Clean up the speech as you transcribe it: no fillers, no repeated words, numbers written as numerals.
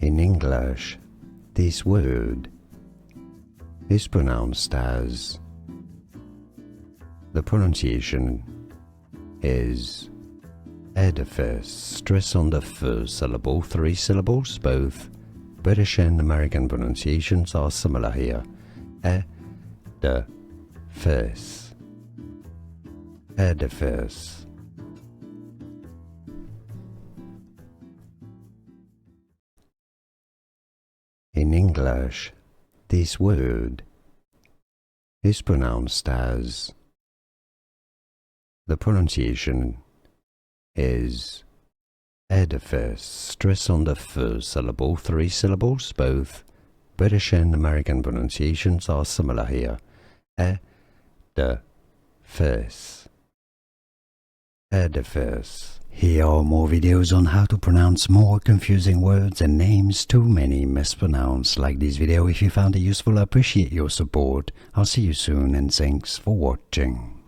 In English, this word is pronounced as. The pronunciation is edifice. Stress on the first syllable, 3 syllables. Both British and American pronunciations are similar here. Edifice. Edifice. In English, this word is pronounced as. The pronunciation is edifice. Stress on the first syllable, 3 syllables. Both British and American pronunciations are similar here. Edifice. Edifice. Here are more videos on how to pronounce more confusing words and names too many mispronounced. Like this video if you found it useful. I appreciate your support. I'll see you soon and thanks for watching.